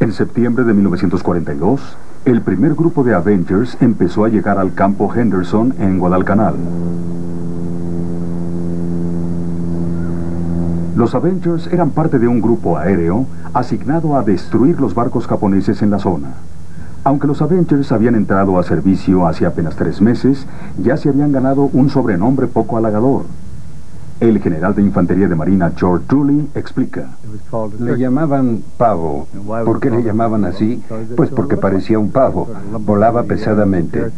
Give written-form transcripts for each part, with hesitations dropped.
En septiembre de 1942, el primer grupo de Avengers empezó a llegar al campo Henderson en Guadalcanal. Los Avengers eran parte de un grupo aéreo asignado a destruir los barcos japoneses en la zona. Aunque los Avengers habían entrado a servicio hace apenas 3 meses, ya se habían ganado un sobrenombre poco halagador. El general de Infantería de Marina George Dooley explica. Le llamaban pavo. ¿Por qué le llamaban así? Pues porque parecía un pavo. Volaba pesadamente.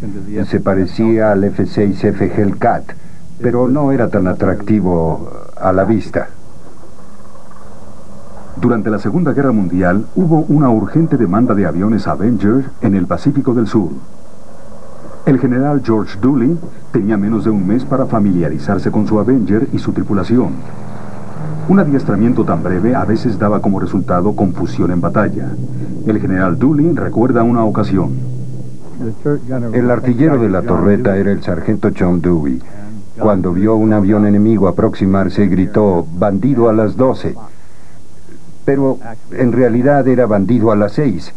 Se parecía al F-6F Hellcat, pero no era tan atractivo a la vista. Durante la Segunda Guerra Mundial hubo una urgente demanda de aviones Avenger en el Pacífico del Sur. El general George Dooley tenía menos de un mes para familiarizarse con su Avenger y su tripulación. Un adiestramiento tan breve a veces daba como resultado confusión en batalla. El general Dooley recuerda una ocasión. El artillero de la torreta era el sargento John Dewey. Cuando vio un avión enemigo aproximarse, gritó, «¡Bandido a las 12!». Pero en realidad era bandido a las 6.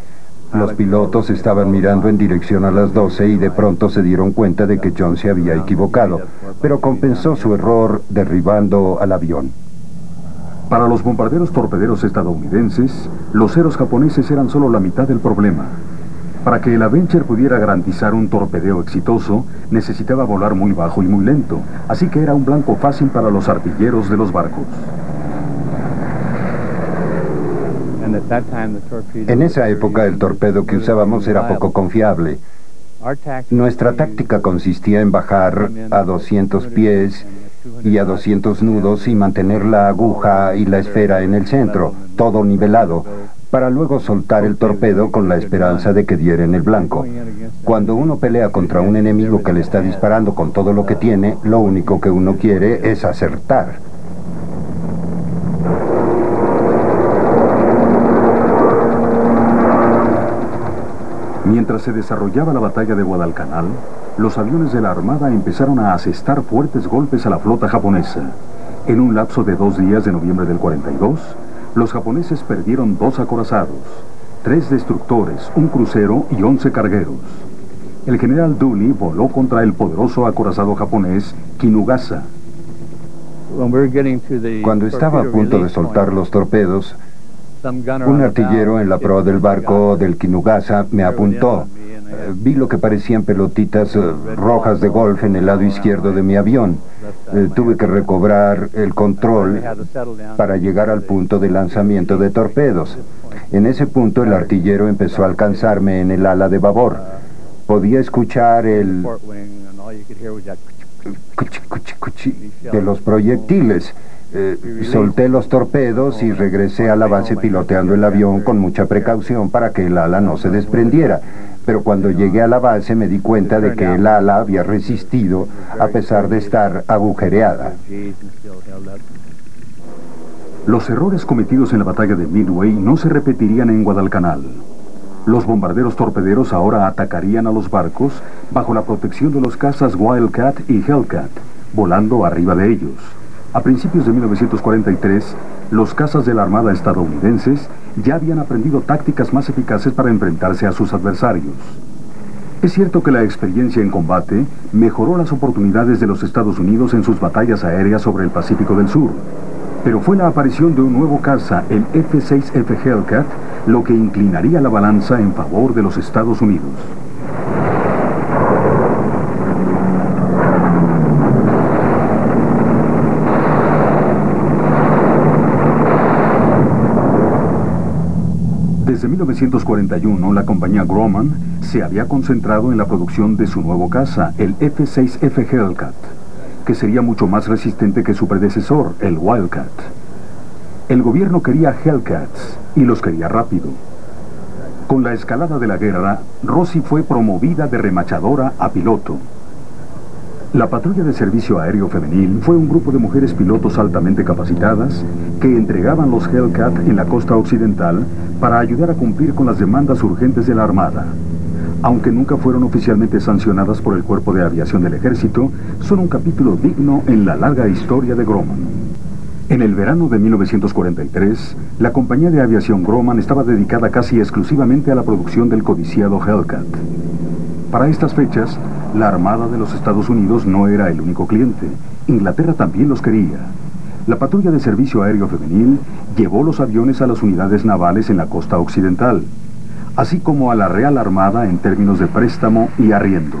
Los pilotos estaban mirando en dirección a las 12 y de pronto se dieron cuenta de que John se había equivocado, pero compensó su error derribando al avión. Para los bombarderos torpederos estadounidenses, los ceros japoneses eran solo la mitad del problema. Para que el Avenger pudiera garantizar un torpedeo exitoso, necesitaba volar muy bajo y muy lento, así que era un blanco fácil para los artilleros de los barcos. En esa época el torpedo que usábamos era poco confiable. Nuestra táctica consistía en bajar a 200 pies y a 200 nudos y mantener la aguja y la esfera en el centro, todo nivelado, para luego soltar el torpedo con la esperanza de que diera en el blanco. Cuando uno pelea contra un enemigo que le está disparando con todo lo que tiene, lo único que uno quiere es acertar. Mientras se desarrollaba la batalla de Guadalcanal, los aviones de la Armada empezaron a asestar fuertes golpes a la flota japonesa. En un lapso de 2 días de noviembre del 42, los japoneses perdieron 2 acorazados, 3 destructores, un crucero y 11 cargueros. El general Dooley voló contra el poderoso acorazado japonés Kinugasa. Cuando estaba a punto de soltar los torpedos, un artillero en la proa del barco del Kinugasa me apuntó. Vi lo que parecían pelotitas rojas de golf en el lado izquierdo de mi avión. Tuve que recobrar el control para llegar al punto de lanzamiento de torpedos. En ese punto el artillero empezó a alcanzarme en el ala de babor. Podía escuchar el cuchi, cuchi, cuchi de los proyectiles. Solté los torpedos y regresé a la base piloteando el avión con mucha precaución para que el ala no se desprendiera. Pero cuando llegué a la base me di cuenta de que el ala había resistido a pesar de estar agujereada. Los errores cometidos en la batalla de Midway no se repetirían en Guadalcanal. Los bombarderos torpederos ahora atacarían a los barcos bajo la protección de los cazas Wildcat y Hellcat, volando arriba de ellos. A principios de 1943, los cazas de la Armada estadounidenses ya habían aprendido tácticas más eficaces para enfrentarse a sus adversarios. Es cierto que la experiencia en combate mejoró las oportunidades de los Estados Unidos en sus batallas aéreas sobre el Pacífico del Sur, pero fue la aparición de un nuevo caza, el F-6F Hellcat, lo que inclinaría la balanza en favor de los Estados Unidos. Desde 1941, la compañía Grumman se había concentrado en la producción de su nuevo caza, el F-6F Hellcat, que sería mucho más resistente que su predecesor, el Wildcat. El gobierno quería Hellcats y los quería rápido. Con la escalada de la guerra, Rossi fue promovida de remachadora a piloto. La patrulla de servicio aéreo femenil fue un grupo de mujeres pilotos altamente capacitadas que entregaban los Hellcat en la costa occidental para ayudar a cumplir con las demandas urgentes de la Armada. Aunque nunca fueron oficialmente sancionadas por el Cuerpo de Aviación del Ejército, son un capítulo digno en la larga historia de Grumman. En el verano de 1943, la compañía de aviación Grumman estaba dedicada casi exclusivamente a la producción del codiciado Hellcat. Para estas fechas, la Armada de los Estados Unidos no era el único cliente. Inglaterra también los quería. La patrulla de servicio aéreo femenil llevó los aviones a las unidades navales en la costa occidental, así como a la Real Armada en términos de préstamo y arriendo.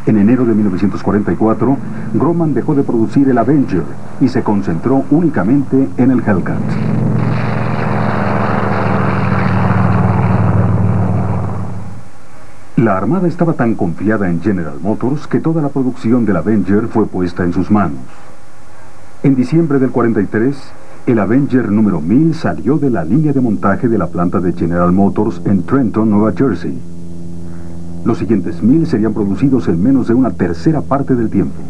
En enero de 1944, Grumman dejó de producir el Avenger y se concentró únicamente en el Hellcat. La Armada estaba tan confiada en General Motors que toda la producción del Avenger fue puesta en sus manos. En diciembre del 43, el Avenger número 1000 salió de la línea de montaje de la planta de General Motors en Trenton, Nueva Jersey. Los siguientes 1000 serían producidos en menos de una tercera parte del tiempo.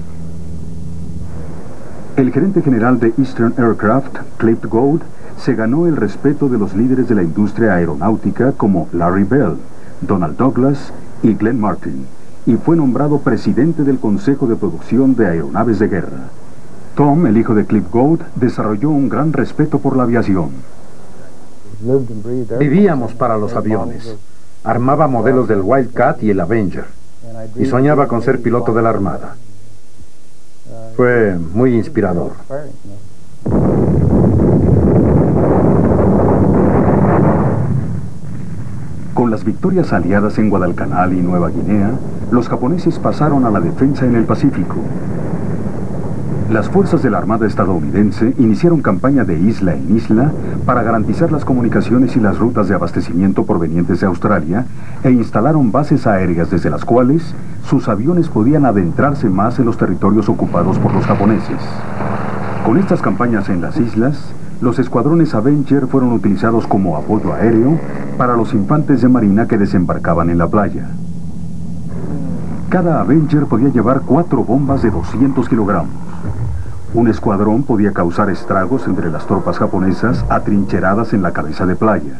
El gerente general de Eastern Aircraft, Cliff Gould, se ganó el respeto de los líderes de la industria aeronáutica como Larry Bell, Donald Douglas y Glenn Martin, y fue nombrado presidente del Consejo de Producción de Aeronaves de Guerra. Tom, el hijo de Cliff Gould, desarrolló un gran respeto por la aviación. Vivíamos para los aviones. Armaba modelos del Wildcat y el Avenger, y soñaba con ser piloto de la Armada. Fue muy inspirador. Con las victorias aliadas en Guadalcanal y Nueva Guinea, los japoneses pasaron a la defensa en el Pacífico. Las fuerzas de la Armada estadounidense iniciaron campaña de isla en isla para garantizar las comunicaciones y las rutas de abastecimiento provenientes de Australia e instalaron bases aéreas desde las cuales sus aviones podían adentrarse más en los territorios ocupados por los japoneses. Con estas campañas en las islas, los escuadrones Avenger fueron utilizados como apoyo aéreo para los infantes de marina que desembarcaban en la playa. Cada Avenger podía llevar 4 bombas de 200 kilogramos. Un escuadrón podía causar estragos entre las tropas japonesas atrincheradas en la cabeza de playa.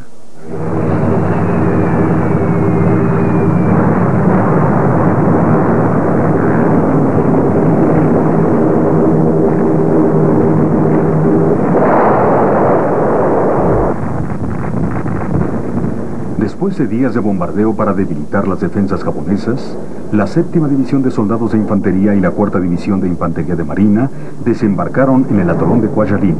Después de días de bombardeo para debilitar las defensas japonesas, la 7ª División de Soldados de Infantería y la 4ª División de Infantería de Marina desembarcaron en el atolón de Kwajalein.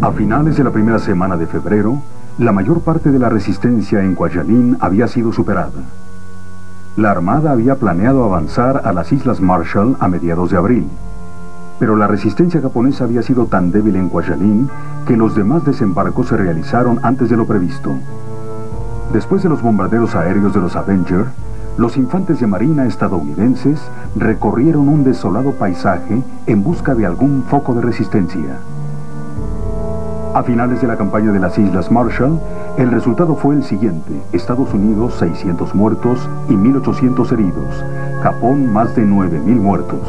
A finales de la primera semana de febrero, la mayor parte de la resistencia en Kwajalein había sido superada. La Armada había planeado avanzar a las Islas Marshall a mediados de abril, pero la resistencia japonesa había sido tan débil en Kwajalein que los demás desembarcos se realizaron antes de lo previsto. Después de los bombarderos aéreos de los Avenger, los infantes de marina estadounidenses recorrieron un desolado paisaje en busca de algún foco de resistencia. A finales de la campaña de las Islas Marshall, el resultado fue el siguiente: Estados Unidos 600 muertos y 1.800 heridos, Japón más de 9.000 muertos.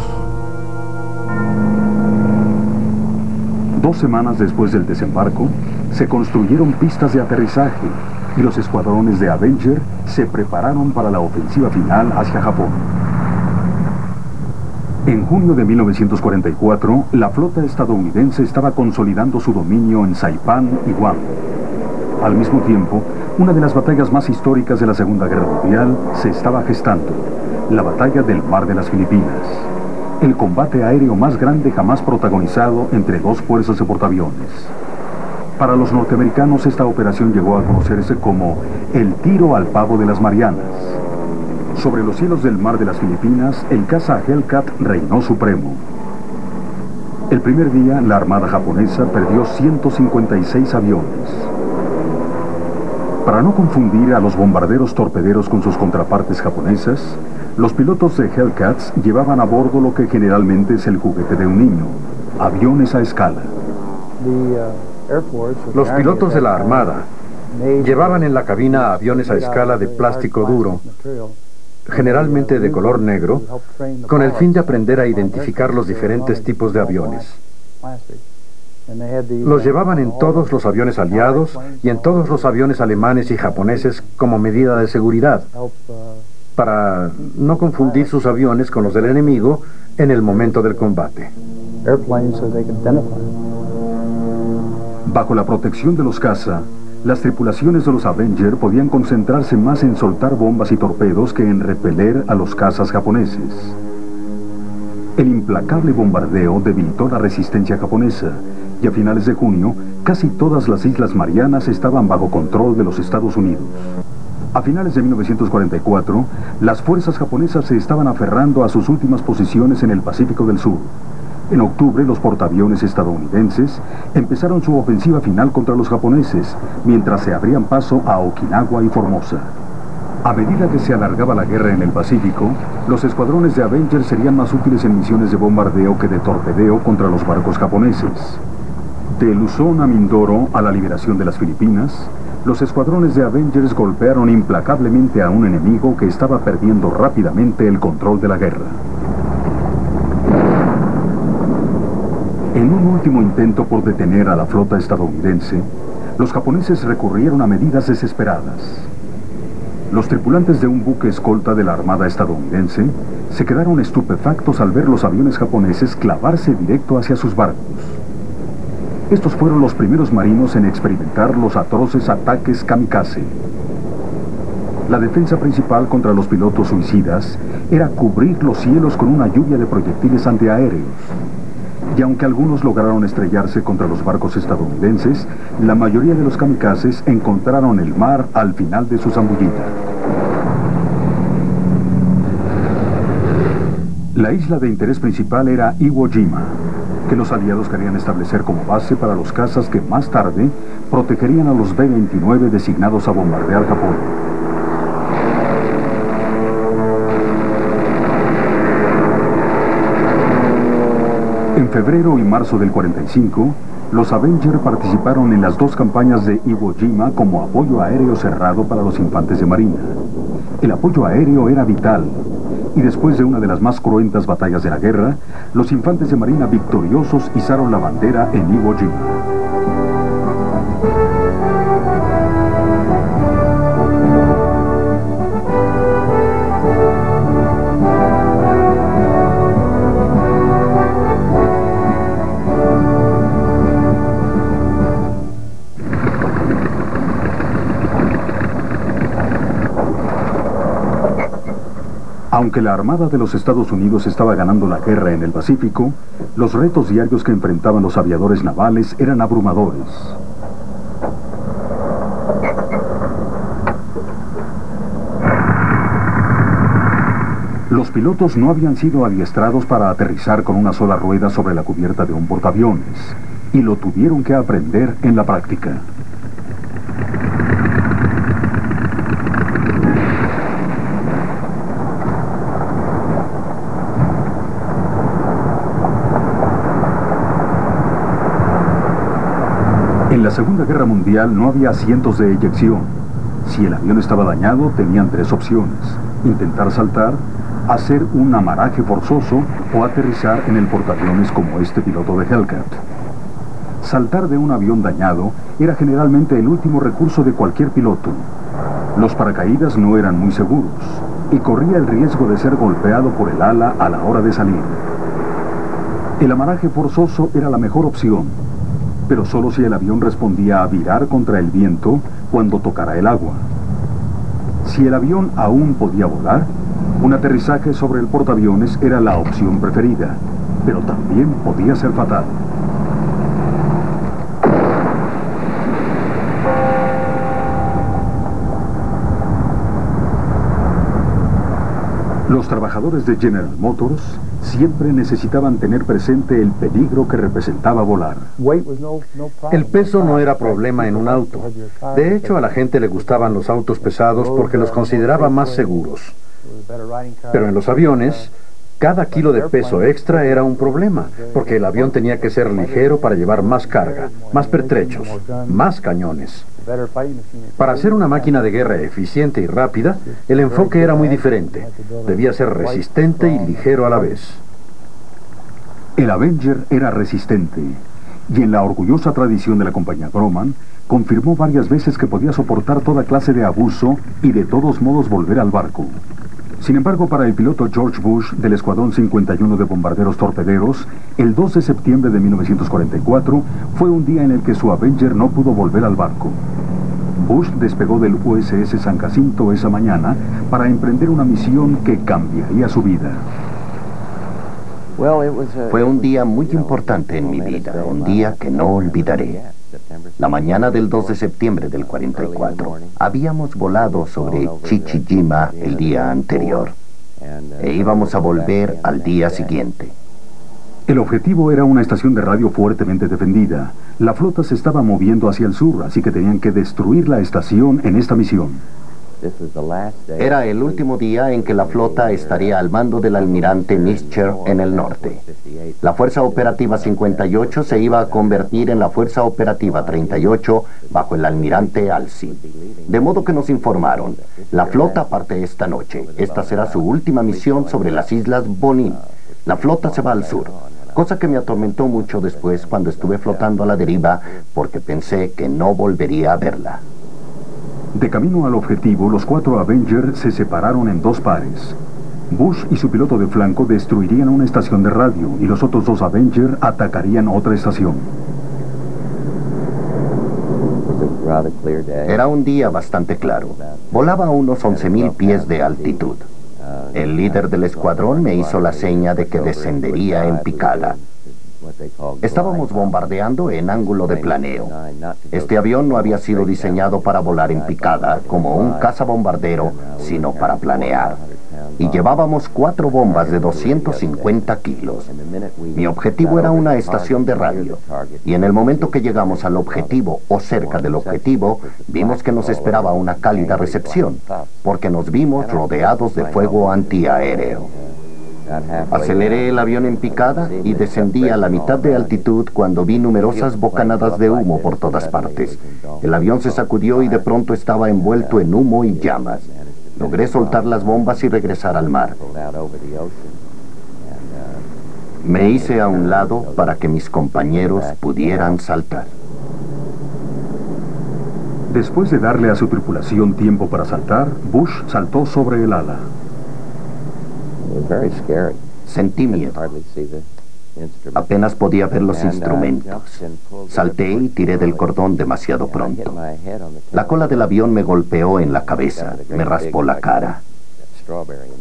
2 semanas después del desembarco, se construyeron pistas de aterrizaje y los escuadrones de Avenger se prepararon para la ofensiva final hacia Japón. En junio de 1944, la flota estadounidense estaba consolidando su dominio en Saipán y Guam. Al mismo tiempo, una de las batallas más históricas de la Segunda Guerra Mundial se estaba gestando, la batalla del Mar de las Filipinas, el combate aéreo más grande jamás protagonizado entre 2 fuerzas de portaaviones. Para los norteamericanos, esta operación llegó a conocerse como el tiro al pavo de las Marianas. Sobre los cielos del Mar de las Filipinas, el caza Hellcat reinó supremo. El primer día, la Armada japonesa perdió 156 aviones. Para no confundir a los bombarderos torpederos con sus contrapartes japonesas, los pilotos de Hellcats llevaban a bordo lo que generalmente es el juguete de un niño: aviones a escala. Los pilotos de la Armada llevaban en la cabina aviones a escala de plástico duro, generalmente de color negro, con el fin de aprender a identificar los diferentes tipos de aviones. Los llevaban en todos los aviones aliados y en todos los aviones alemanes y japoneses como medida de seguridad, para no confundir sus aviones con los del enemigo en el momento del combate. Bajo la protección de los caza, las tripulaciones de los Avenger podían concentrarse más en soltar bombas y torpedos que en repeler a los cazas japoneses. El implacable bombardeo debilitó la resistencia japonesa y a finales de junio casi todas las Islas Marianas estaban bajo control de los Estados Unidos. A finales de 1944, las fuerzas japonesas se estaban aferrando a sus últimas posiciones en el Pacífico del Sur. En octubre, los portaaviones estadounidenses empezaron su ofensiva final contra los japoneses, mientras se abrían paso a Okinawa y Formosa. A medida que se alargaba la guerra en el Pacífico, los escuadrones de Avengers serían más útiles en misiones de bombardeo que de torpedeo contra los barcos japoneses. De Luzón a Mindoro a la liberación de las Filipinas, los escuadrones de Avengers golpearon implacablemente a un enemigo que estaba perdiendo rápidamente el control de la guerra. En un último intento por detener a la flota estadounidense, los japoneses recurrieron a medidas desesperadas. Los tripulantes de un buque escolta de la Armada estadounidense se quedaron estupefactos al ver los aviones japoneses clavarse directo hacia sus barcos. Estos fueron los primeros marinos en experimentar los atroces ataques kamikaze. La defensa principal contra los pilotos suicidas era cubrir los cielos con una lluvia de proyectiles antiaéreos. Y aunque algunos lograron estrellarse contra los barcos estadounidenses, la mayoría de los kamikazes encontraron el mar al final de su zambullida. La isla de interés principal era Iwo Jima, que los aliados querían establecer como base para los cazas que más tarde protegerían a los B-29 designados a bombardear Japón. En febrero y marzo del 45, los Avenger participaron en las dos campañas de Iwo Jima como apoyo aéreo cerrado para los infantes de marina. El apoyo aéreo era vital, y después de una de las más cruentas batallas de la guerra, los infantes de marina victoriosos izaron la bandera en Iwo Jima. Aunque la Armada de los Estados Unidos estaba ganando la guerra en el Pacífico, los retos diarios que enfrentaban los aviadores navales eran abrumadores. Los pilotos no habían sido adiestrados para aterrizar con una sola rueda sobre la cubierta de un portaaviones, y lo tuvieron que aprender en la práctica. En la Segunda Guerra Mundial no había asientos de eyección. Si el avión estaba dañado, tenían tres opciones: intentar saltar, hacer un amaraje forzoso o aterrizar en el portaaviones como este piloto de Hellcat. Saltar de un avión dañado era generalmente el último recurso de cualquier piloto. Los paracaídas no eran muy seguros y corría el riesgo de ser golpeado por el ala a la hora de salir. El amaraje forzoso era la mejor opción, pero solo si el avión respondía a virar contra el viento cuando tocara el agua. Si el avión aún podía volar, un aterrizaje sobre el portaaviones era la opción preferida, pero también podía ser fatal. Los trabajadores de General Motors siempre necesitaban tener presente el peligro que representaba volar. El peso no era problema en un auto. De hecho, a la gente le gustaban los autos pesados porque los consideraba más seguros. Pero en los aviones, cada kilo de peso extra era un problema, porque el avión tenía que ser ligero para llevar más carga, más pertrechos, más cañones. Para ser una máquina de guerra eficiente y rápida, el enfoque era muy diferente. Debía ser resistente y ligero a la vez. El Avenger era resistente, y en la orgullosa tradición de la compañía Grumman, confirmó varias veces que podía soportar toda clase de abuso y de todos modos volver al barco. Sin embargo, para el piloto George Bush del Escuadrón 51 de bombarderos torpederos, el 2 de septiembre de 1944 fue un día en el que su Avenger no pudo volver al barco. Bush despegó del USS San Jacinto esa mañana para emprender una misión que cambiaría su vida. Fue un día muy importante en mi vida, un día que no olvidaré. La mañana del 2 de septiembre del 44, habíamos volado sobre Chichi-Jima el día anterior e íbamos a volver al día siguiente. El objetivo era una estación de radio fuertemente defendida. La flota se estaba moviendo hacia el sur, así que tenían que destruir la estación en esta misión. Era el último día en que la flota estaría al mando del almirante Nimitz en el norte. La Fuerza Operativa 58 se iba a convertir en la Fuerza Operativa 38 bajo el almirante Halsey. De modo que nos informaron, la flota parte esta noche. Esta será su última misión sobre las Islas Bonin. La flota se va al sur, cosa que me atormentó mucho después cuando estuve flotando a la deriva porque pensé que no volvería a verla. De camino al objetivo, los 4 Avenger se separaron en 2 pares. Bush y su piloto de flanco destruirían una estación de radio y los otros 2 Avenger atacarían otra estación. Era un día bastante claro. Volaba a unos 11,000 pies de altitud. El líder del escuadrón me hizo la seña de que descendería en picada. Estábamos bombardeando en ángulo de planeo. Este avión no había sido diseñado para volar en picada como un cazabombardero, sino para planear. Y llevábamos 4 bombas de 250 kilos. Mi objetivo era una estación de radio. Y en el momento que llegamos al objetivo o cerca del objetivo, vimos que nos esperaba una cálida recepción, porque nos vimos rodeados de fuego antiaéreo. Aceleré el avión en picada y descendí a la mitad de altitud cuando vi numerosas bocanadas de humo por todas partes. El avión se sacudió y de pronto estaba envuelto en humo y llamas. Logré soltar las bombas y regresar al mar. Me hice a un lado para que mis compañeros pudieran saltar. Después de darle a su tripulación tiempo para saltar, Bush saltó sobre el ala. Sentí miedo. Apenas podía ver los instrumentos. Salté y tiré del cordón demasiado pronto. La cola del avión me golpeó en la cabeza, me raspó la cara.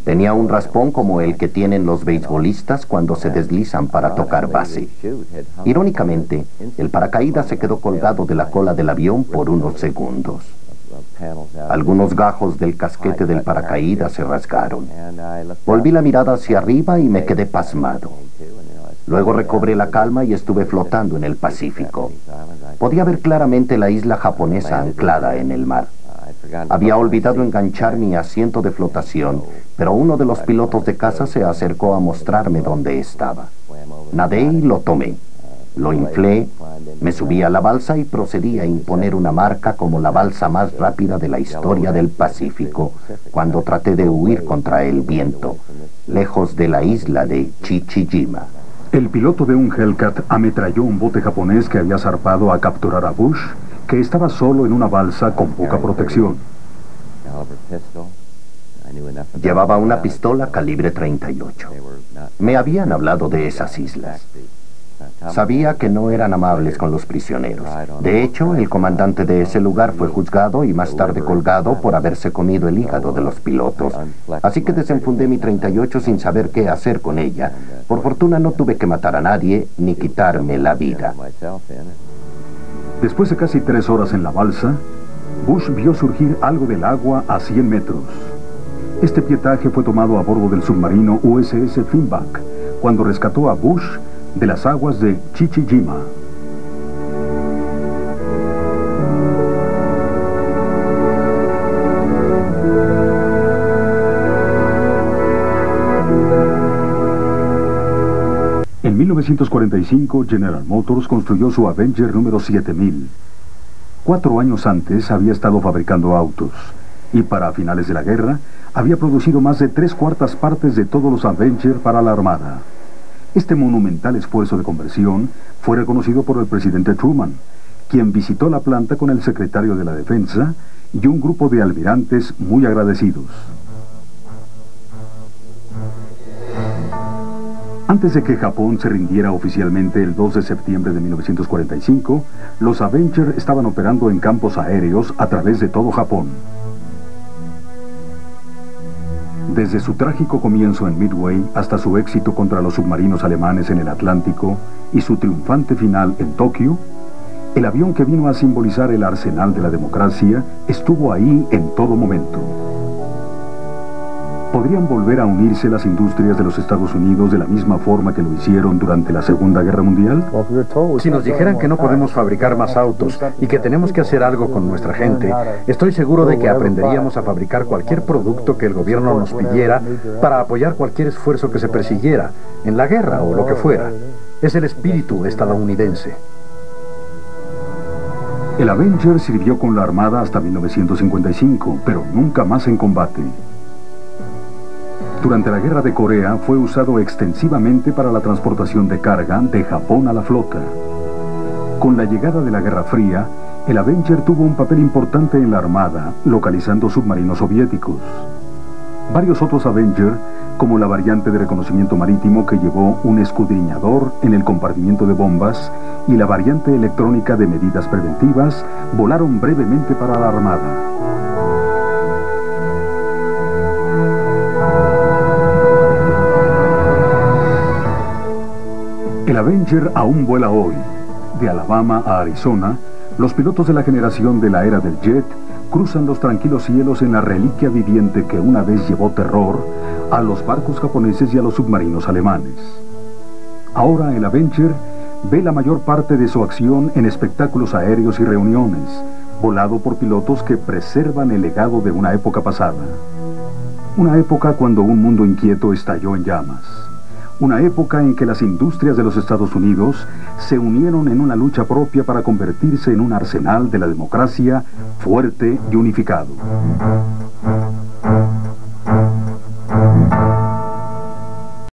Tenía un raspón como el que tienen los beisbolistas cuando se deslizan para tocar base. Irónicamente, el paracaídas se quedó colgado de la cola del avión por unos segundos. Algunos gajos del casquete del paracaídas se rasgaron. Volví la mirada hacia arriba y me quedé pasmado. Luego recobré la calma y estuve flotando en el Pacífico. Podía ver claramente la isla japonesa anclada en el mar. Había olvidado enganchar mi asiento de flotación, pero uno de los pilotos de caza se acercó a mostrarme dónde estaba. Nadé y lo tomé. Lo inflé, me subí a la balsa y procedí a imponer una marca como la balsa más rápida de la historia del Pacífico, cuando traté de huir contra el viento, lejos de la isla de Chichi-Jima. El piloto de un Hellcat ametralló un bote japonés que había zarpado a capturar a Bush, que estaba solo en una balsa con poca protección. Llevaba una pistola calibre 38. Me habían hablado de esas islas. Sabía que no eran amables con los prisioneros. De hecho, el comandante de ese lugar fue juzgado y más tarde colgado por haberse comido el hígado de los pilotos. Así que desenfundé mi 38 sin saber qué hacer con ella. Por fortuna no tuve que matar a nadie ni quitarme la vida. Después de casi 3 horas en la balsa, Bush vio surgir algo del agua a 100 metros. Este pietaje fue tomado a bordo del submarino USS Finback, cuando rescató a Bush de las aguas de Chichi-Jima. En 1945, General Motors construyó su Avenger número 7000. 4 años antes había estado fabricando autos, y para finales de la guerra había producido más de 3/4 partes de todos los Avenger para la Armada. Este monumental esfuerzo de conversión fue reconocido por el presidente Truman, quien visitó la planta con el secretario de la Defensa y un grupo de almirantes muy agradecidos. Antes de que Japón se rindiera oficialmente el 2 de septiembre de 1945, los Avenger estaban operando en campos aéreos a través de todo Japón. Desde su trágico comienzo en Midway hasta su éxito contra los submarinos alemanes en el Atlántico y su triunfante final en Tokio, el avión que vino a simbolizar el arsenal de la democracia estuvo ahí en todo momento. ¿Podrían volver a unirse las industrias de los Estados Unidos de la misma forma que lo hicieron durante la Segunda Guerra Mundial? Si nos dijeran que no podemos fabricar más autos y que tenemos que hacer algo con nuestra gente, estoy seguro de que aprenderíamos a fabricar cualquier producto que el gobierno nos pidiera para apoyar cualquier esfuerzo que se persiguiera, en la guerra o lo que fuera. Es el espíritu estadounidense. El Avenger sirvió con la Armada hasta 1955, pero nunca más en combate. Durante la Guerra de Corea fue usado extensivamente para la transportación de carga de Japón a la flota. Con la llegada de la Guerra Fría, el Avenger tuvo un papel importante en la Armada, localizando submarinos soviéticos. Varios otros Avenger, como la variante de reconocimiento marítimo que llevó un escudriñador en el compartimiento de bombas y la variante electrónica de medidas preventivas, volaron brevemente para la Armada. El Avenger aún vuela hoy. De Alabama a Arizona, los pilotos de la generación de la era del jet cruzan los tranquilos cielos en la reliquia viviente que una vez llevó terror a los barcos japoneses y a los submarinos alemanes. Ahora el Avenger ve la mayor parte de su acción en espectáculos aéreos y reuniones, volado por pilotos que preservan el legado de una época pasada. Una época cuando un mundo inquieto estalló en llamas. Una época en que las industrias de los Estados Unidos se unieron en una lucha propia para convertirse en un arsenal de la democracia fuerte y unificado.